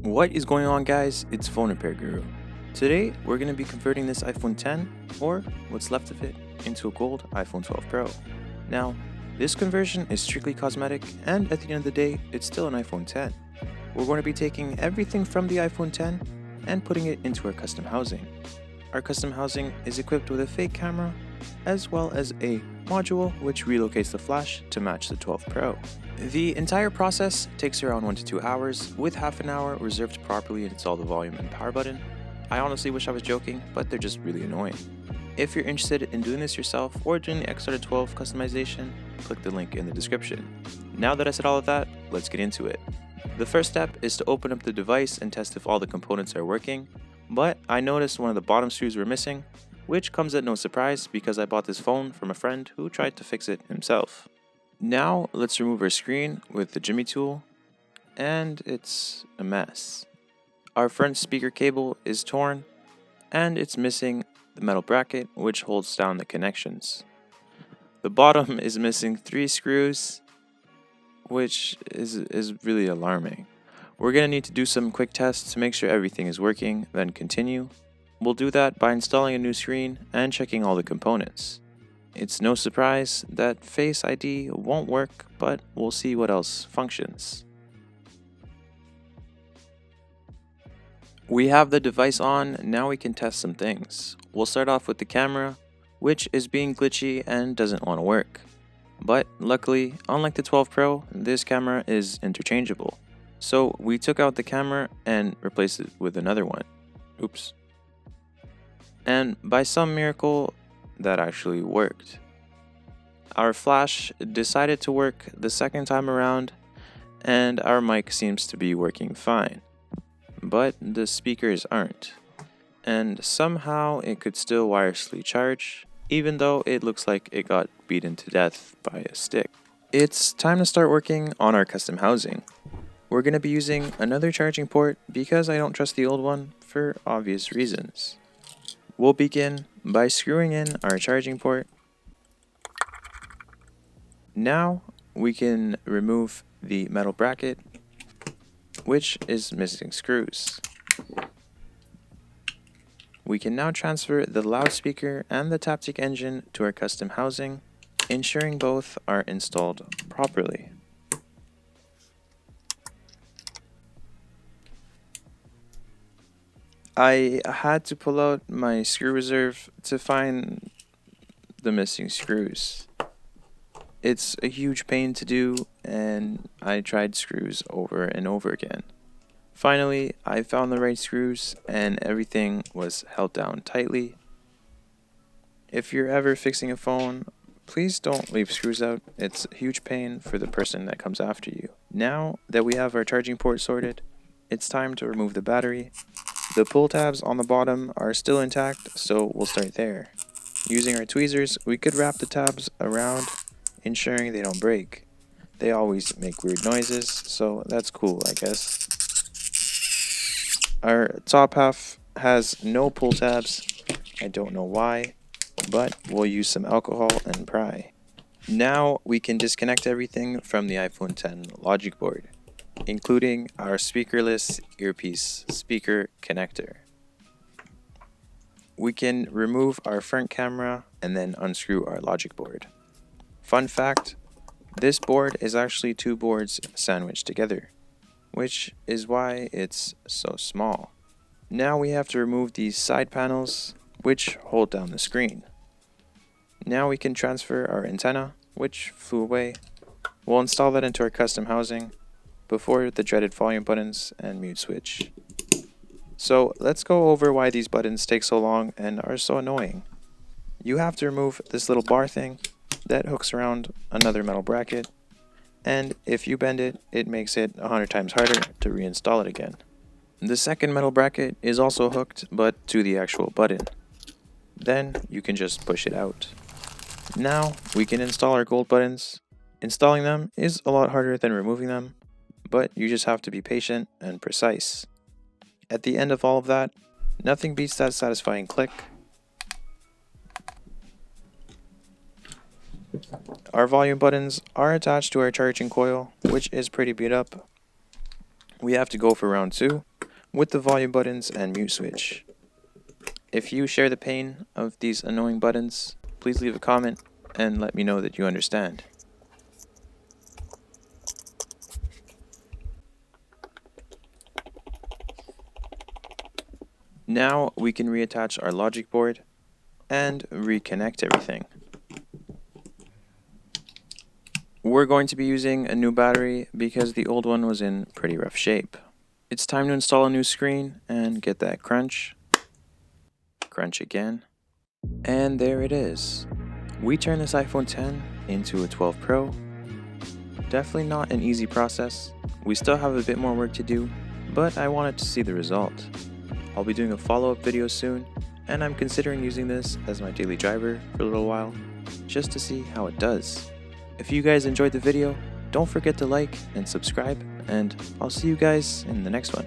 What is going on, guys? It's Phone Repair Guru. Today we're going to be converting this iPhone 10, or what's left of it, into a gold iPhone 12 Pro. Now, this conversion is strictly cosmetic, and at the end of the day, it's still an iPhone 10. We're going to be taking everything from the iPhone 10 and putting it into our custom housing. Our custom housing is equipped with a fake camera, as well as a module which relocates the flash to match the 12 Pro. The entire process takes around 1 to 2 hours, with half an hour reserved to properly install the volume and power button. I honestly wish I was joking, but they're just really annoying. If you're interested in doing this yourself or doing the XR 12 customization, click the link in the description. Now that I said all of that, let's get into it. The first step is to open up the device and test if all the components are working, but I noticed one of the bottom screws were missing, which comes at no surprise because I bought this phone from a friend who tried to fix it himself. Now let's remove our screen with the Jimmy tool, and it's a mess. Our front speaker cable is torn, and it's missing the metal bracket which holds down the connections. The bottom is missing 3 screws, which is really alarming. We're going to need to do some quick tests to make sure everything is working, then continue. We'll do that by installing a new screen and checking all the components. It's no surprise that Face ID won't work, but we'll see what else functions. We have the device on, now we can test some things. We'll start off with the camera, which is being glitchy and doesn't want to work. But luckily, unlike the 12 Pro, this camera is interchangeable. So we took out the camera and replaced it with another one. Oops. And by some miracle, that actually worked. Our flash decided to work the second time around, and our mic seems to be working fine. But the speakers aren't. And somehow it could still wirelessly charge, even though it looks like it got beaten to death by a stick. It's time to start working on our custom housing. We're going to be using another charging port because I don't trust the old one for obvious reasons. We'll begin by screwing in our charging port. Now we can remove the metal bracket, which is missing screws. We can now transfer the loudspeaker and the Taptic engine to our custom housing, ensuring both are installed properly. I had to pull out my screw reserve to find the missing screws. It's a huge pain to do, and I tried screws over and over again. Finally, I found the right screws and everything was held down tightly. If you're ever fixing a phone, please don't leave screws out. It's a huge pain for the person that comes after you. Now that we have our charging port sorted, it's time to remove the battery. The pull tabs on the bottom are still intact, so we'll start there. Using our tweezers, we could wrap the tabs around, ensuring they don't break. They always make weird noises, so that's cool, I guess. Our top half has no pull tabs. I don't know why, but we'll use some alcohol and pry. Now we can disconnect everything from the iPhone 10 logic board, including our speakerless earpiece speaker connector. We can remove our front camera and then unscrew our logic board. Fun fact, this board is actually 2 boards sandwiched together, which is why it's so small. Now we have to remove these side panels, which hold down the screen. Now we can transfer our antenna, which flew away. We'll install that into our custom housing before the dreaded volume buttons and mute switch. So let's go over why these buttons take so long and are so annoying. You have to remove this little bar thing that hooks around another metal bracket, and if you bend it, it makes it 100 times harder to reinstall it again. The second metal bracket is also hooked, but to the actual button. Then you can just push it out. Now we can install our gold buttons. Installing them is a lot harder than removing them, but you just have to be patient and precise. At the end of all of that, nothing beats that satisfying click. Our volume buttons are attached to our charging coil, which is pretty beat up. We have to go for round 2, with the volume buttons and mute switch. If you share the pain of these annoying buttons, please leave a comment and let me know that you understand. Now we can reattach our logic board and reconnect everything. We're going to be using a new battery because the old one was in pretty rough shape. It's time to install a new screen and get that crunch. Crunch again. And there it is. We turned this iPhone 10 into a 12 Pro. Definitely not an easy process. We still have a bit more work to do, but I wanted to see the result. I'll be doing a follow-up video soon, and I'm considering using this as my daily driver for a little while, just to see how it does. If you guys enjoyed the video, don't forget to like and subscribe, and I'll see you guys in the next one.